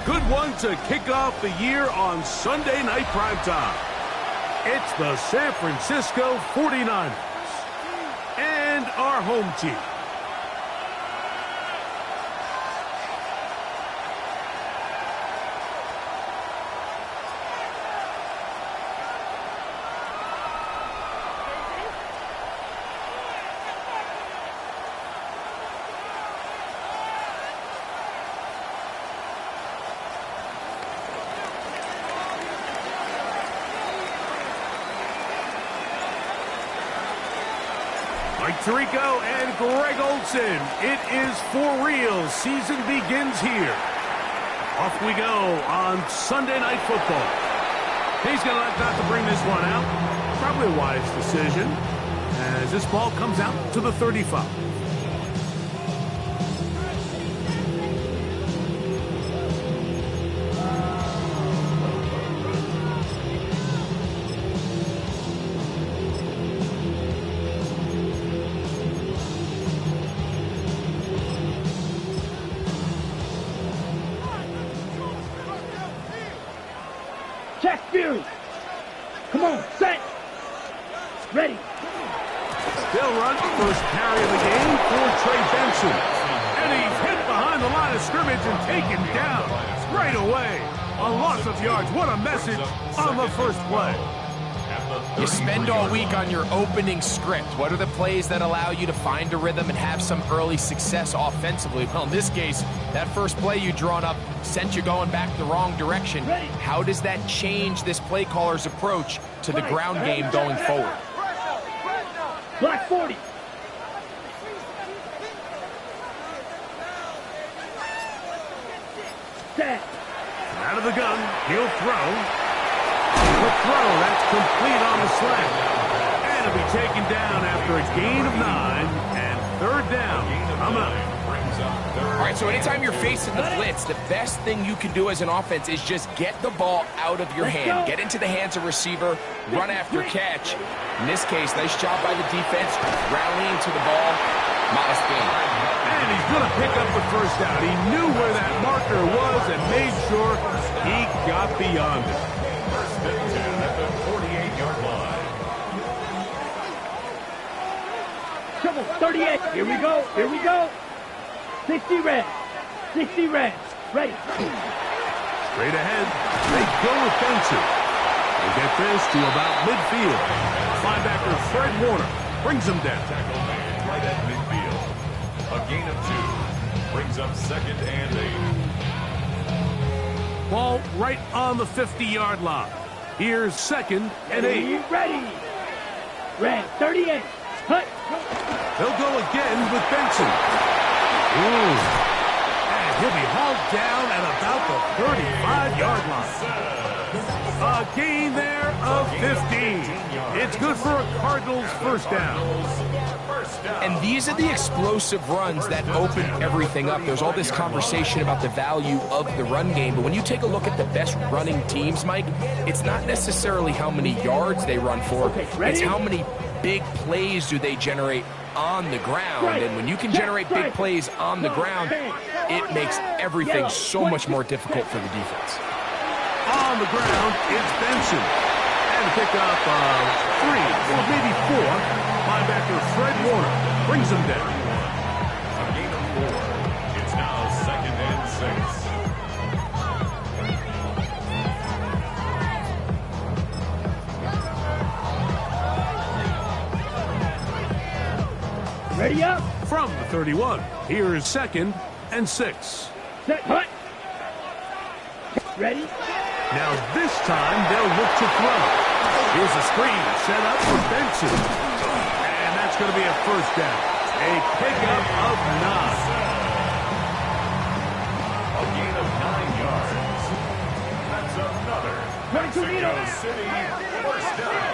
good one to kick off the year on Sunday Night Primetime. It's the San Francisco 49ers and our home team. Mike Tirico and Greg Olsen. It is for real. Season begins here. Off we go on Sunday Night Football. He's going to elect not to bring this one out. Probably a wise decision as this ball comes out to the 35. Check Fury. Come on, set. Ready. They'll run first carry of the game for Trey Benson. And he's hit behind the line of scrimmage and taken down right away. A loss of yards. What a message on the first play. You spend all week on your opening script. What are the plays that allow you to find a rhythm and have some early success offensively? Well, in this case, that first play you drawn up sent you going back the wrong direction. How does that change this play caller's approach to the ground game going forward? Black 40. Set. Out of the gun, he'll throw. The throw, that's complete on the slant. And it'll be taken down after a gain of 9 and third down. I'm out. All right, so anytime you're facing the blitz, the best thing you can do as an offense is just get the ball out of your hand. Get into the hands of receiver, run after catch. In this case, nice job by the defense, rallying to the ball, modest gain. And he's going to pick up the first down. He knew where that marker was and made sure he got beyond it. First and 10 at the 48-yard line. Triple 38. Here we go. Here we go. 60 red. 60 red. Ready. Straight ahead, they go with Benson. They get this to about midfield. Linebacker Fred Warner brings him down. Tackle made right at midfield. A gain of 2 brings up second and 8. Ball right on the 50-yard line. Here's second and 8. Ready. Red 38. Hut. They'll go again with Benson. Ooh. And he'll be hauled down at about the 35-yard line. A gain there of 15. It's good for a Cardinals first down. And these are the explosive runs that open everything up. There's all this conversation about the value of the run game, but when you take a look at the best running teams, Mike, it's not necessarily how many yards they run for, it's how many big plays do they generate on the ground. And when you can generate big plays on the ground, it makes everything so much more difficult for the defense. On the ground, it's Benson. And to pick up 3 or maybe 4, linebacker Fred Warner brings him down. A gain of 4. It's now second and 6. Ready up. From the 31, here's second and 6. Set. Hut. Ready. Now this time they'll look to throw. Here's a screen set up for Benson. And that's going to be a first down. A pickup of 9. A gain of 9 yards. That's another Mexico City first down.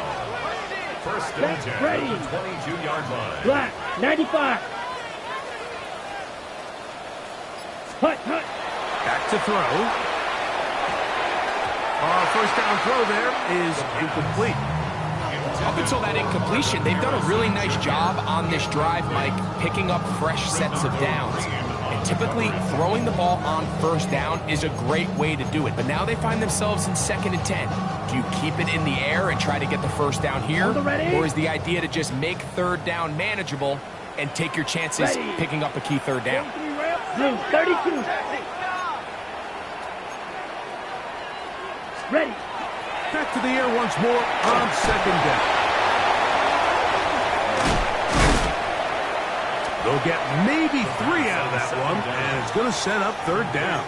First and 10 ready. at the 22-yard line. Black 95. Hut. Back to throw. Our first down throw there is incomplete. Up until that incompletion, they've done a really nice job on this drive, Mike, picking up fresh sets of downs. In typically throwing the ball on first down is a great way to do it. But now they find themselves in 2nd and 10. Do you keep it in the air and try to get the first down here? Or is the idea to just make 3rd down manageable and take your chances picking up a key 3rd down? Blue, 32. Ready. Back to the air once more on 2nd down. They'll get maybe 3 out of that one, and it's going to set up 3rd down.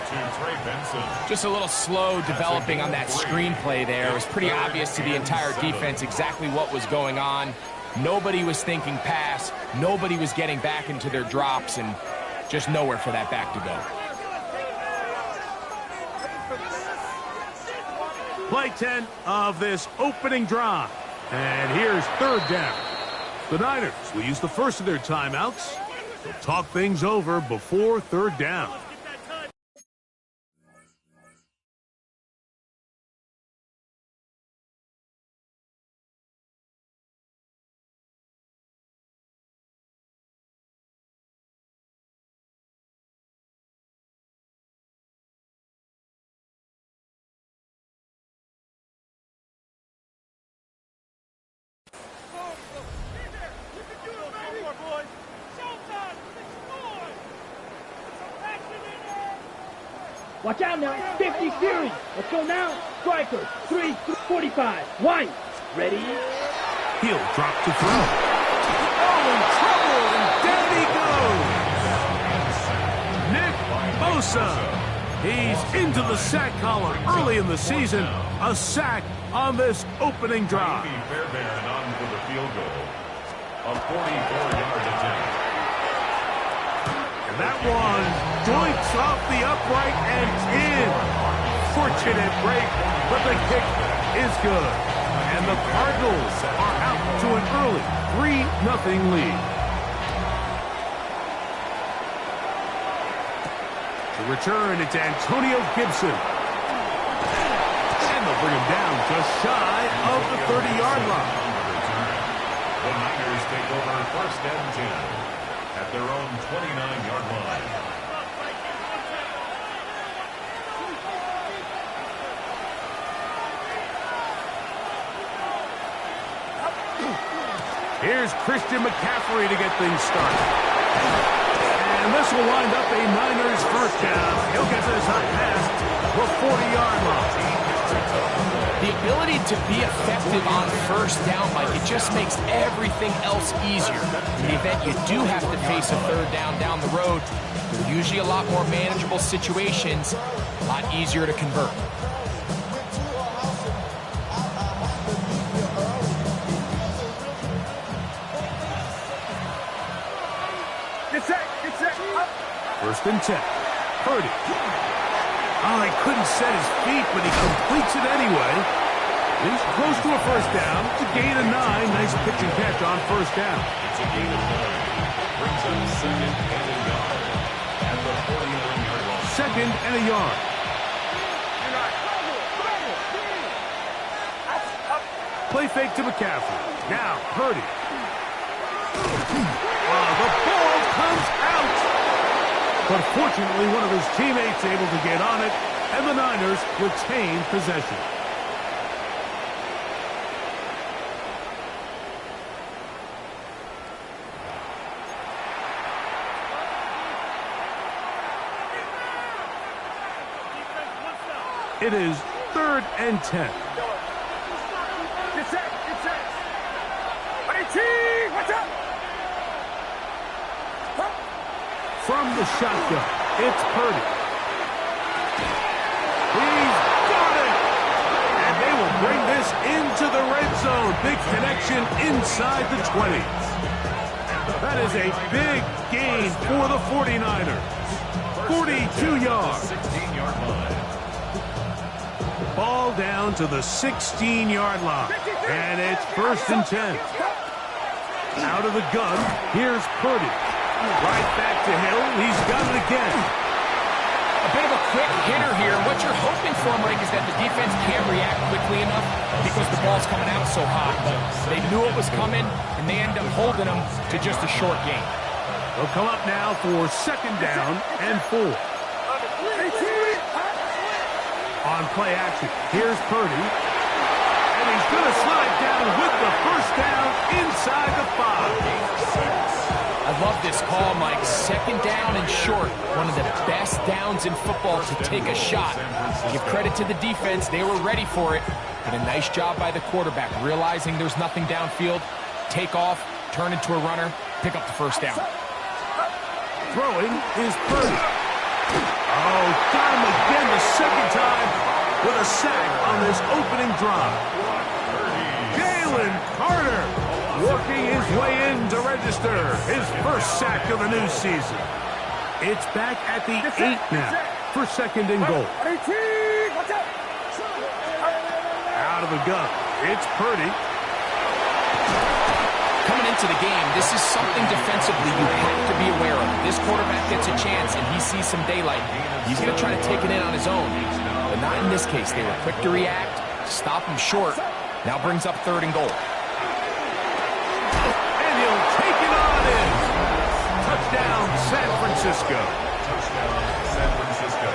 Just a little slow developing on that screenplay there. It was pretty obvious to the entire defense exactly what was going on. Nobody was thinking pass. Nobody was getting back into their drops, and just nowhere for that back to go. Play 10 of this opening drive. And here's 3rd down. The Niners will use the first of their timeouts. They'll talk things over before 3rd down. Watch out now. 50 Fury. Let's go now. Striker. 3:45. White. Ready. He'll drop to throw. Oh, in trouble, and down he goes. Nick Bosa. He's into the sack column early in the season. A sack on this opening drive. Fairbairn on for the field goal. A 44-yard attempt. That one joints off the upright and in. Fortunate break, but the kick is good. And the Cardinals are out to an early 3-0 lead. To return, it's Antonio Gibson. And they'll bring him down just shy of the 30-yard line. The Niners take over 1st and 10. At their own 29-yard line. Here's Christian McCaffrey to get things started. And this will wind up a Niners 1st down. He'll get this up past the 40-yard line. The ability to be effective on 1st down, Mike, it just makes everything else easier. In the event you do have to face a 3rd down the road, they're usually a lot more manageable situations, a lot easier to convert. Get set. 1st and 10. Purdy. Oh, he couldn't set his feet, but he completes it anyway. He's close to a 1st down. It's a gain of 9. Nice pitch and catch on 1st down. It's a gain of 9. Brings up 2nd and a yard. At the 49-yard line. 2nd and a yard. Play fake to McCaffrey. Now, Purdy. Oh, the ball comes out. But fortunately, one of his teammates able to get on it, and the Niners retain possession. It is 3rd and 10. Get set. Watch out. From the shotgun, it's Purdy. He's got it! And they will bring this into the red zone. Big connection inside the 20. That is a big gain for the 49ers. 42 yards. 16-yard line. Ball down to the 16-yard line. And it's 1st and 10. Out of the gun, here's Purdy. Right back to Hill. He's got it again. A bit of a quick hitter here. What you're hoping for, Mike, is that the defense can't react quickly enough because the ball's coming out so hot. But they knew it was coming, and they end up holding them to just a short game. They'll come up now for second down and 4. On play action, here's Purdy. And he's going to slide down with the first down inside the 5. I love this call, Mike. Second down and short. One of the best downs in football to take a shot. Give credit to the defense. They were ready for it. But a nice job by the quarterback, realizing there's nothing downfield. Take off, turn into a runner, pick up the first down. Throwing is Purdy. Oh, got him again the second time with a sack on this opening drive. Jalen Carter working his way in to register his first sack of the new season. It's back at the 8 now for second and goal. Out of the gun, it's Purdy. Coming into the game, this is something defensively you have to be aware of. This quarterback gets a chance and he sees some daylight. He's going to try to take it in on his own. But not in this case. They were quick to react, stop him short. Now brings up third and goal. And he'll take it on in. Touchdown, San Francisco. Touchdown, San Francisco.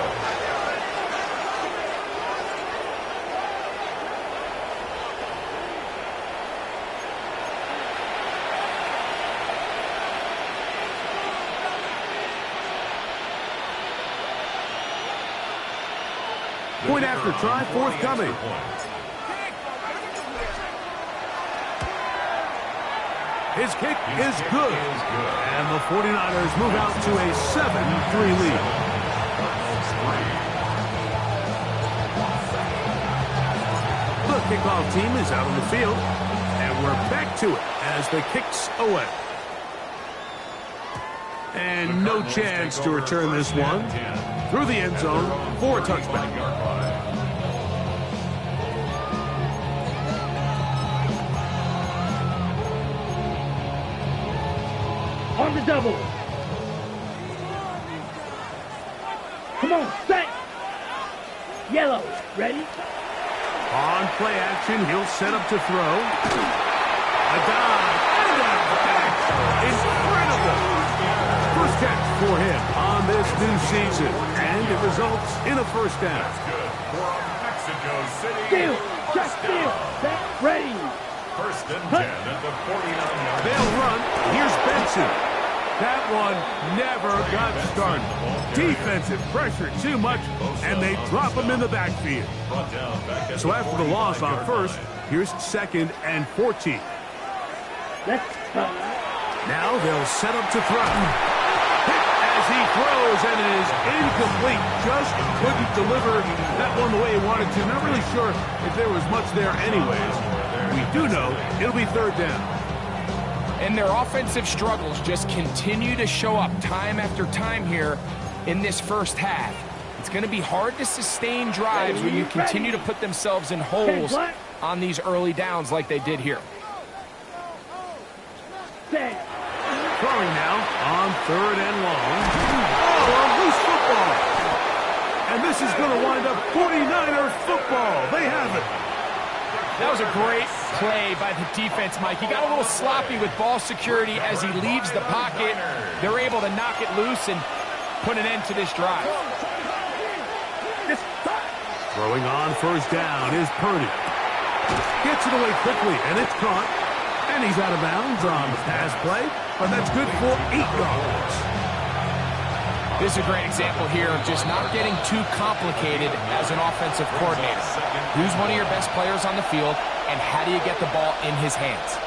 Point after try forthcoming. His kick is good. And the 49ers move out to a 7-3 lead. The kickoff team is out on the field. And we're back to it as the kick's away. And no chance to return this one through the end zone for a touchback. On the double. Come on, set. Yellow, ready? On play action, he'll set up to throw. A dive and a catch. Incredible. First catch for him on this new season. And it results in a first down. Mexico City. Steal, just steal. Set, ready. First and 10 at the 49-yard. They'll run. Here's Benson. That one never got started. Defensive pressure too much, and they drop him in the backfield. So after the loss on first, here's second and 14. Now they'll set up to throw. Hit as he throws, and it is incomplete. Just couldn't deliver that one the way he wanted to. Not really sure if there was much there anyways. We do know it'll be third down. And their offensive struggles just continue to show up time after time here in this first half. It's going to be hard to sustain drives when you continue to put themselves in holes on these early downs like they did here. Throwing now on third and long. Oh, a loose football. And this is going to wind up 49er football. They have it. That was a great play by the defense, Mike. He got a little sloppy with ball security as he leaves the pocket. They're able to knock it loose and put an end to this drive. Throwing on first down is Purdy. Gets it away quickly, and it's caught. And he's out of bounds on the pass play, but that's good for 8 yards. This is a great example here of just not getting too complicated as an offensive coordinator. Who's one of your best players on the field, and how do you get the ball in his hands?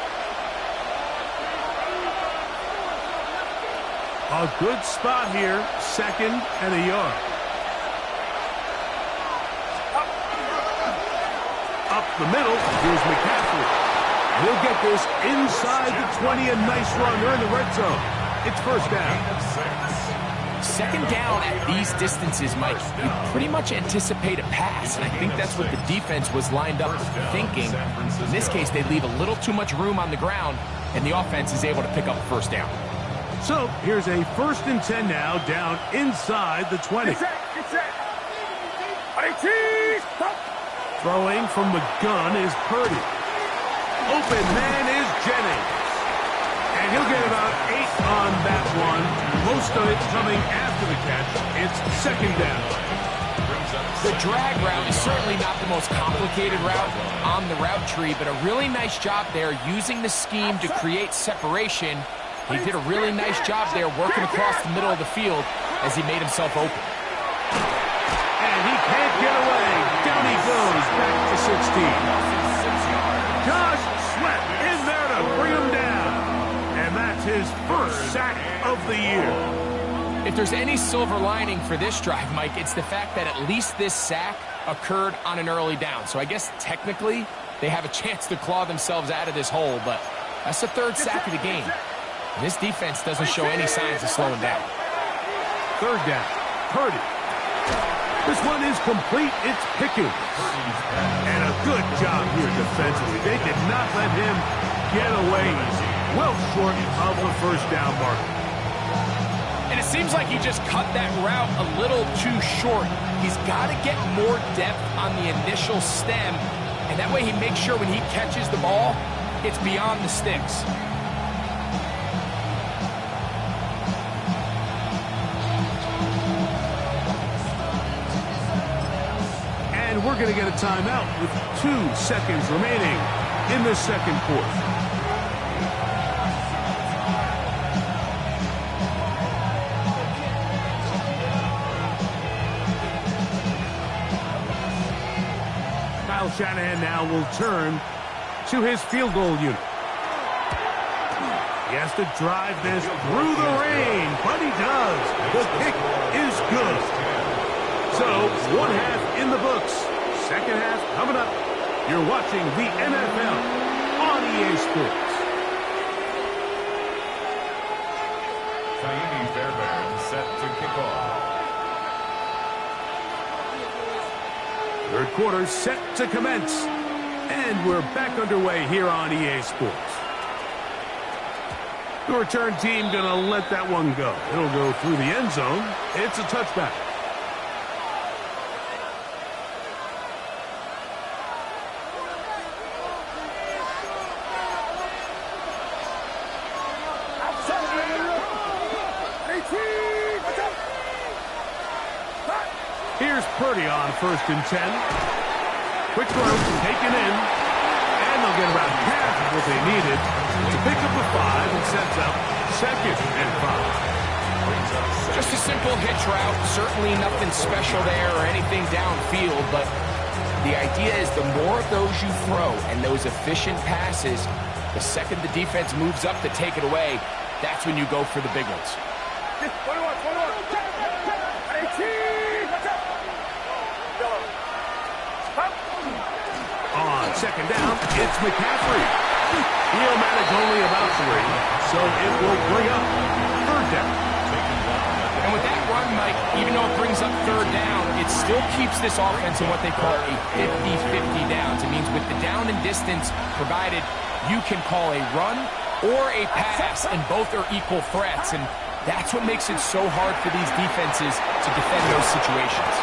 A good spot here, second and a yard. Up the middle, here's McCaffrey. He'll get this inside the 20, a nice run. They're in the red zone. It's first down. Second down at these distances, Mike, you pretty much anticipate a pass, and I think that's what the defense was lined up thinking. In this case, they leave a little too much room on the ground, and the offense is able to pick up first down. So here's a first and 10 now, down inside the 20. Throwing from the gun is Purdy. Open man is Jennings. And he'll get about 8 on that one. Most of it coming after the catch. It's second down. The drag route is certainly not the most complicated route on the route tree, but a really nice job there using the scheme to create separation. He did a really nice job there working across the middle of the field as he made himself open. And he can't get away. Down he goes, back to 16. Josh Sweat in there to bring him down. And that's his first sack of the year. If there's any silver lining for this drive, Mike, it's the fact that at least this sack occurred on an early down. So I guess technically they have a chance to claw themselves out of this hole, but that's the third sack of the game. This defense doesn't show any signs of slowing down. Third down. Purdy. This one is complete. It's Pickens. And a good job here defensively. They did not let him get away easy. Well short of the first down marker. And it seems like he just cut that route a little too short. He's got to get more depth on the initial stem, and that way he makes sure when he catches the ball, it's beyond the sticks. And we're going to get a timeout with 2 seconds remaining in the second quarter. Shanahan now will turn to his field goal unit. He has to drive this through the rain, but he does. The kick is good. So, one half in the books. Second half coming up. You're watching the NFL on EA Sports. Kaimi Fairbairn set to kick off. Third quarter set to commence. And we're back underway here on EA Sports. The return team going to let that one go. It'll go through the end zone. It's a touchback. Here's Purdy on 1st and 10. Quick throw taken in. And they'll get about half of what they needed to pick up the 5 and sets up 2nd and 5. Just a simple hitch route. Certainly nothing special there or anything downfield, but the idea is the more of those you throw and those efficient passes, the second the defense moves up to take it away, that's when you go for the big ones. On 2nd down, it's McCaffrey. He'll manage only about 3, so it will bring up 3rd down. And with that run, Mike, even though it brings up 3rd down, it still keeps this offense in what they call a 50-50 downs. It means with the down and distance provided, you can call a run or a pass, and both are equal threats. And that's what makes it so hard for these defenses to defend those situations.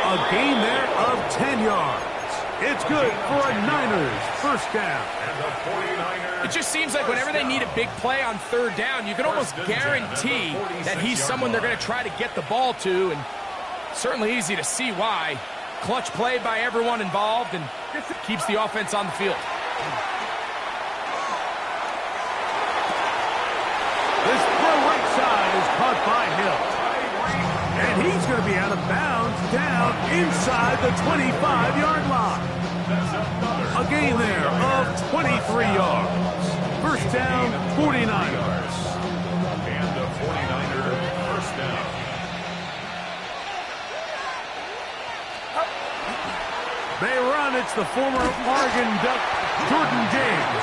A gain there of 10 yards. It's good for a Niners first down. It just seems like whenever they need a big play on 3rd down, you can almost guarantee that he's someone they're going to try to get the ball to, and certainly easy to see why. Clutch play by everyone involved and keeps the offense on the field. This throw right side is caught by Hill. And he's going to be out of bounds down inside the 25-yard line. A gain there of 23 yards. First down, 49ers. And a 49er first down. They run. It's the former Oregon Duck, Jordan James.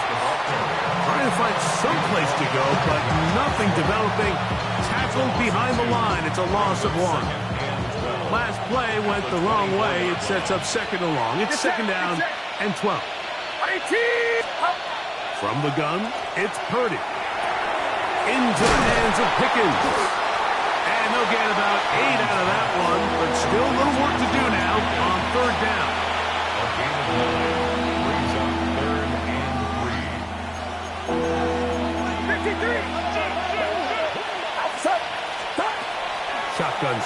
Trying to find some place to go, but nothing developing. Tackled behind the line. It's a loss of 1. Last play went the wrong way. It sets up 2nd and long. It's 2nd down and 12. From the gun, it's Purdy. Into the hands of Pickens. And they'll get about 8 out of that one, but still a little work to do now on 3rd down. A gain of 9 brings up 3rd and 3.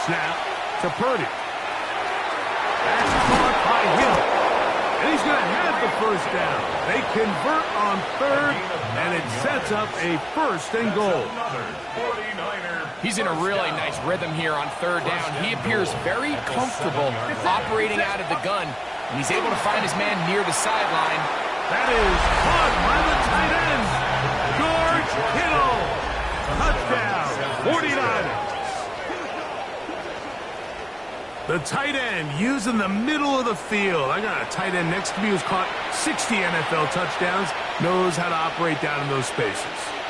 snap to Purdy. That's caught by Hill. And he's going to have the first down. They convert on third, and it sets up a 1st and goal. He's in a really nice rhythm here on third down. He appears very comfortable operating out of the gun, and he's able to find his man near the sideline. That is caught by the tight end, George Kittle. Touchdown, 49ers. The tight end using the middle of the field. I got a tight end next to me who's caught 60 NFL touchdowns, knows how to operate down in those spaces.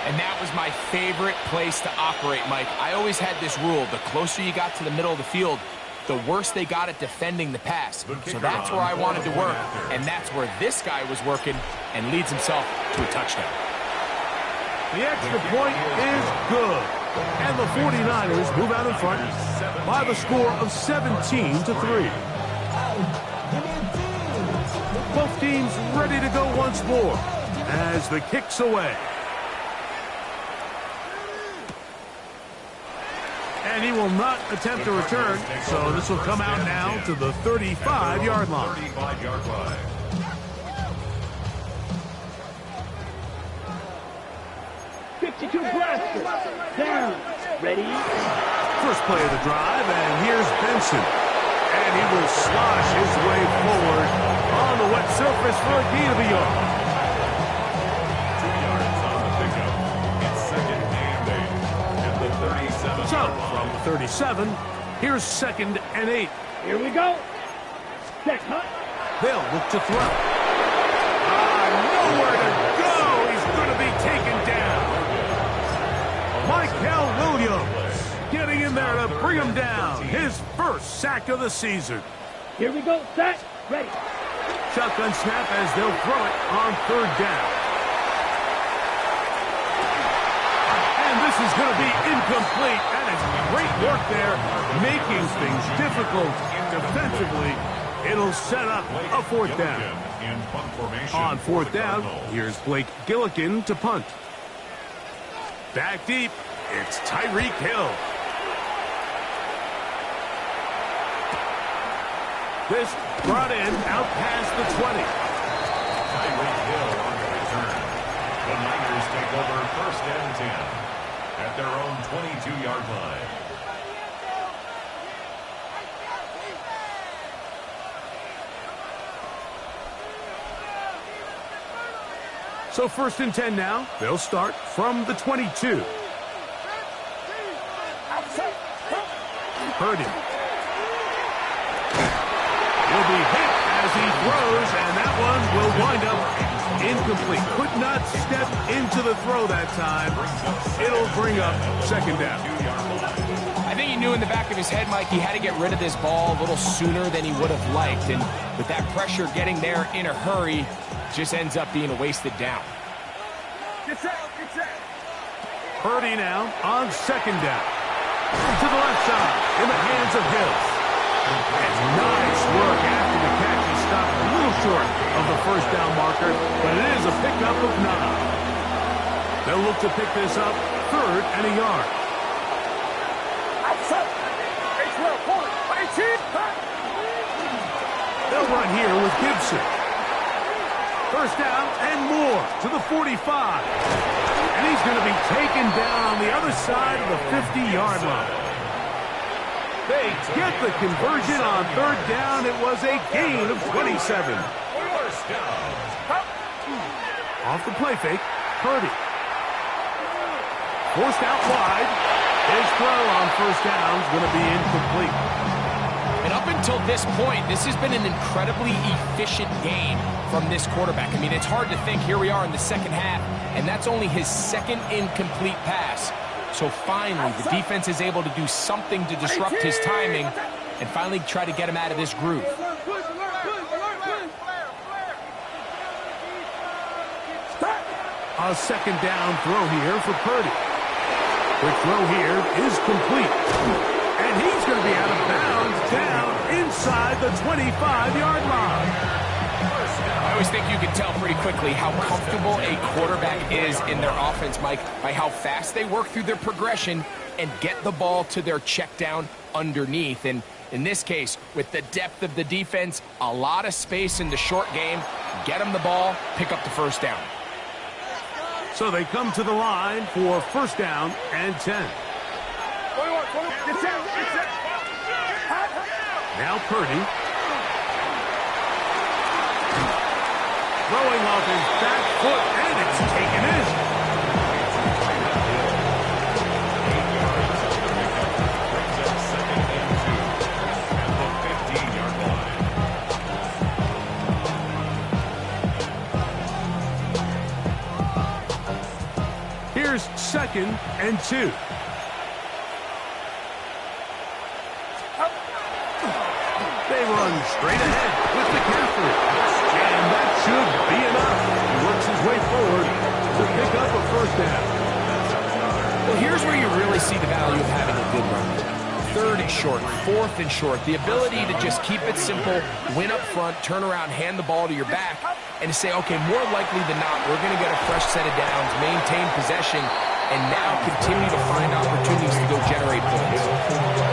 And that was my favorite place to operate, Mike. I always had this rule. The closer you got to the middle of the field, the worse they got at defending the pass. So that's where I wanted to work, and that's where this guy was working and leads himself to a touchdown. The extra point is good. And the 49ers move out in front by the score of 17-3. Both teams ready to go once more as the kick's away. And he will not attempt a return, so this will come out now to the 35-yard line. 35-yard line. Down. Ready? First play of the drive, and here's Benson. And he will slosh his way forward on the wet surface for a gain of a yard. 2 yards on the pickup. It's 2nd and 8. At the 37. So, from 37, here's 2nd and 8. Here we go. Check, huh? They'll look to throw. Nowhere to go. He's going to be taken down. Michael Williams getting in there to bring him down. His first sack of the season. Here we go. Set. Ready. Shotgun snap as they'll throw it on 3rd down. And this is going to be incomplete. That is great work there, making things difficult defensively. It'll set up a 4th down. On 4th down, here's Blake Gillikin to punt. Back deep, it's Tyreek Hill. This brought in out past the 20. Tyreek Hill on the return. The Niners take over 1st and 10 at their own 22-yard line. So 1st and 10 now. They'll start from the 22. Purdy. Will be hit as he throws, and that one will wind up incomplete. Could not step into the throw that time. It'll bring up 2nd down. I think he knew in the back of his head, Mike, he had to get rid of this ball a little sooner than he would have liked. And with that pressure getting there in a hurry, just ends up being a wasted down. Purdy now on 2nd down. To the left side in the hands of Hill. It's nice work after the catch. He stopped a little short of the 1st down marker, but it is a pickup of 9. They'll look to pick this up 3rd and a yard. They'll run here with Gibson. 1st down and more to the 45. And he's going to be taken down on the other side of the 50-yard line. They get the conversion on 3rd down. It was a gain of 27. Off the play fake, Purdy. Forced out wide. His throw on 1st down is going to be incomplete. And up until this point, this has been an incredibly efficient game from this quarterback. I mean, it's hard to think here we are in the 2nd half, and that's only his 2nd incomplete pass. So finally, the defense is able to do something to disrupt his timing and finally try to get him out of this groove. A 2nd down throw here for Purdy. The throw here is complete. And he's going to be out of bounds down inside the 25-yard line. I always think you can tell pretty quickly how comfortable a quarterback is in their offense, Mike, by how fast they work through their progression and get the ball to their check down underneath. And in this case, with the depth of the defense, a lot of space in the short game, get them the ball, pick up the first down. So they come to the line for first down and 10. Now Purdy. Throwing off his back foot, and it's taken in. Here's second and 2. They run straight ahead with McCaffrey. And that should be enough. He works his way forward to pick up a first down. Well, here's where you really see the value of having a good run. Third and short, fourth and short. The ability to just keep it simple, win up front, turn around, hand the ball to your back, and to say, okay, more likely than not, we're going to get a fresh set of downs, maintain possession, and now continue to find opportunities to go generate points.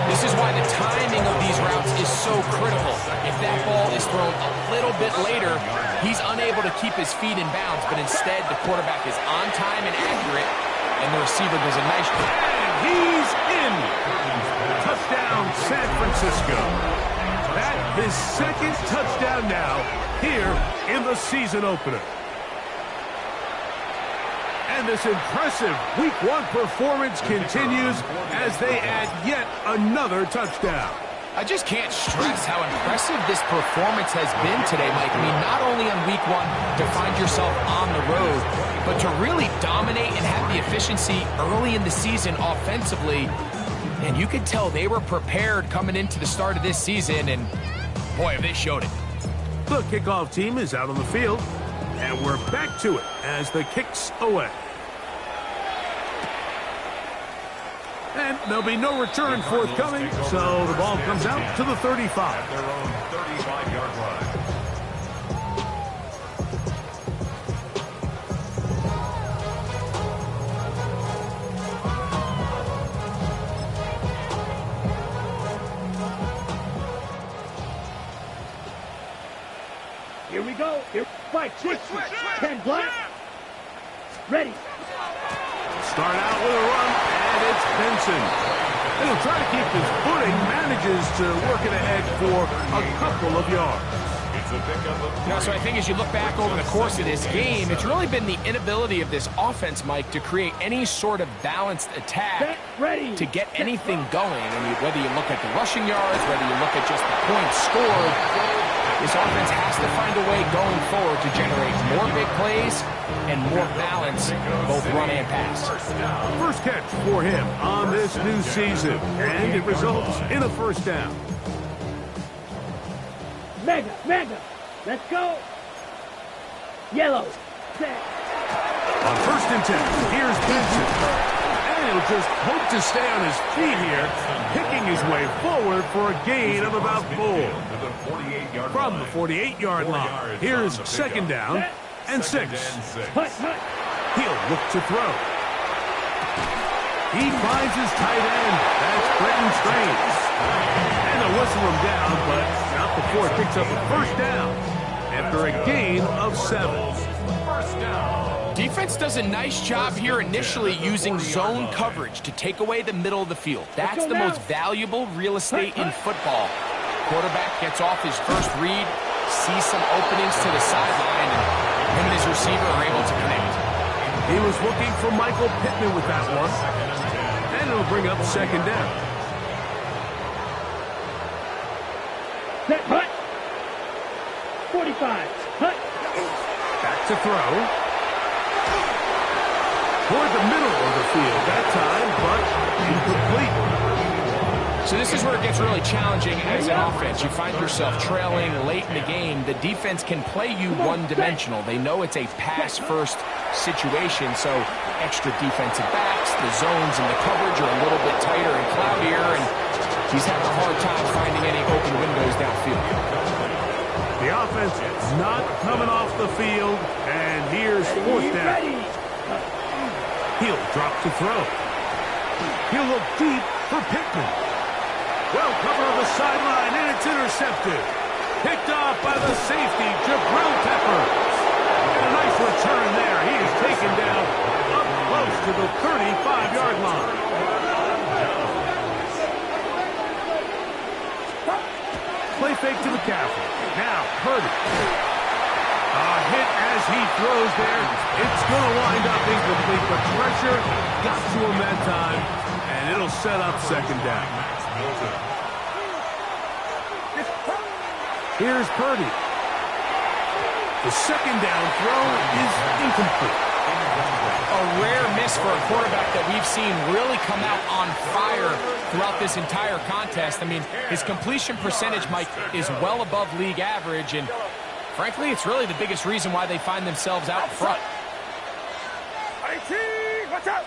This is why the timing of these routes is so critical. If that ball is thrown a little bit later, he's unable to keep his feet in bounds, but instead the quarterback is on time and accurate, and the receiver does a nice job. And he's in. Touchdown, San Francisco. That his second touchdown now here in the season opener. And this impressive Week 1 performance continues as they add yet another touchdown. I just can't stress how impressive this performance has been today, Mike. I mean, not only on Week 1 to find yourself on the road, but to really dominate and have the efficiency early in the season offensively. And you could tell they were prepared coming into the start of this season, and boy, have they showed it. The kickoff team is out on the field, and we're back to it as the kick's away. And there'll be no return forthcoming, so the ball comes out to the 35. Their own 35-yard line. Here we go. Here, 5, 6, 10 black. Ready. Start out with a run, and it's Benson. And he'll try to keep his footing, manages to work it ahead for a couple of yards. It's a pickup of 3. So I think as you look back over the course of this game, it's really been the inability of this offense, Mike, to create any sort of balanced attack to get anything going. I mean, whether you look at the rushing yards, whether you look at just the points scored, this offense has to find a way going forward to generate more big plays and more balance, both run and pass. First catch for him on this new season, and it results in a first down. Mega. Let's go. Yellow. Set. On first and 10, here's Benson. And he'll just hope to stay on his feet here, picking his way forward for a gain of about 4. From the 48-yard line, here's second down and 6. He'll look to throw. He finds his tight end. That's Britton Strange. And they'll whistle him down, but not before it picks up a first down after a gain of 7. First down. Defense does a nice job here initially using zone coverage to take away the middle of the field. That's the most valuable real estate in football. Quarterback gets off his first read, sees some openings to the sideline, and him and his receiver are able to connect. He was looking for Michael Pittman with that one, and it'll bring up second down. Set, hut. 45. Hut. Back to throw. Toward the middle of the field that time, but incomplete. So this is where it gets really challenging as an offense. You find yourself trailing late in the game. The defense can play you one-dimensional. They know it's a pass-first situation, so extra defensive backs, the zones and the coverage are a little bit tighter and cloudier, and he's having a hard time finding any open windows downfield. The offense not coming off the field, and here's fourth down. He'll drop to throw. He'll look deep for Pittman. Well covered on the sideline, and it's intercepted. Picked off by the safety, Jabril Peppers. And a nice return there. He is taken down up close to the 35-yard line. Play fake to McCaffrey. Now, Purdy. A hit as he throws there. It's going to wind up incomplete, but pressure got to him that time, and it'll set up second down. Here's Purdy. The second down throw is incomplete. A rare miss for a quarterback that we've seen really come out on fire throughout this entire contest. I mean, his completion percentage, Mike, is well above league average, and frankly, it's really the biggest reason why they find themselves out front. Watch out!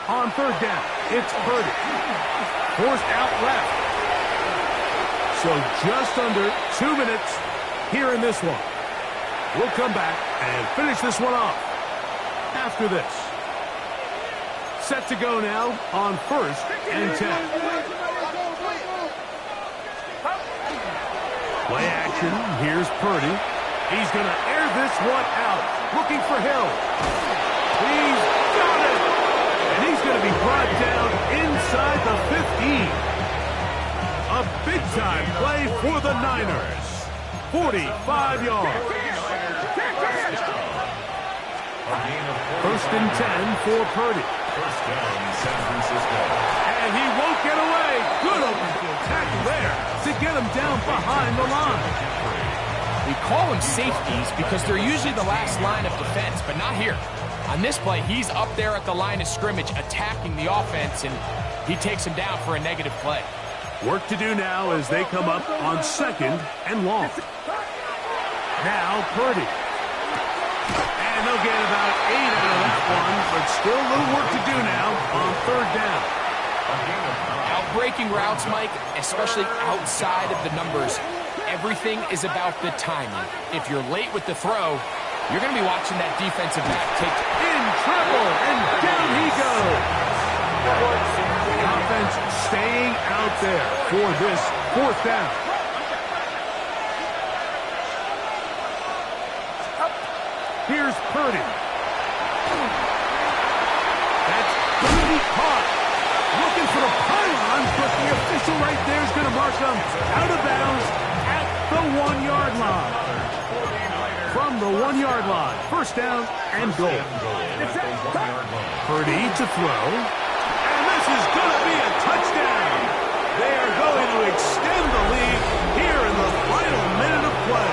On third down, it's Purdy. Forced out left. So just under 2 minutes here in this one. We'll come back and finish this one off after this. Set to go now on 1st and 10. Play action. Here's Purdy. He's going to air this one out. Looking for Hill. He's got it. And he's going to be brought down inside the 15. A big-time play for the Niners. 45 yards. 1st and 10 for Purdy. First down, San Francisco. And he won't get away. Good open field tackle there to get him down behind the line. We call them safeties because they're usually the last line of defense, but not here. On this play, he's up there at the line of scrimmage attacking the offense, and he takes him down for a negative play. Work to do now as they come up on 2nd and long. Now Purdy. And they'll get about 8 out of that one, but still a little work to do now on 3rd down. Outbreaking routes, Mike, especially outside of the numbers, everything is about the timing. If you're late with the throw, you're going to be watching that defensive back take in trouble, and down he goes. The offense staying out there for this 4th down. Here's Purdy. That's going to be caught. Looking for the pylon, but the official right there is going to mark him out of bounds at the 1-yard line. From the 1-yard line, 1st down and goal. Purdy to throw. And this is going to be a touchdown. They are going to extend the lead here in the final minute of play.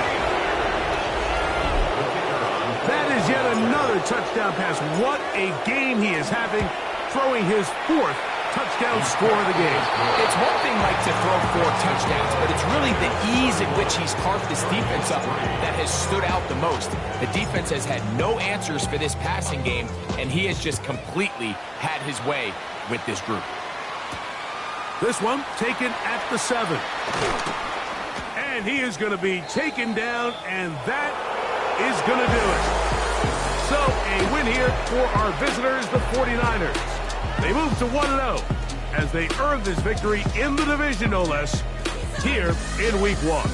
That is yet another touchdown pass. What a game he is having, throwing his 4th touchdown score of the game. It's one thing, Mike, to throw 4 touchdowns, but it's really the ease at which he's carved this defense up that has stood out the most. The defense has had no answers for this passing game, and he has just completely had his way with this group. This one taken at the 7. And he is going to be taken down, and that is going to do it. So a win here for our visitors, the 49ers. They move to 1-0 as they earn this victory in the division, no less, here in Week 1.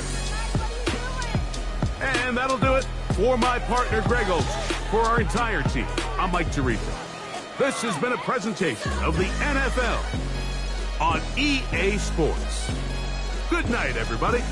And that'll do it for my partner, Greg Olson. For our entire team, I'm Mike Tirico. This has been a presentation of the NFL on EA Sports. Good night, everybody.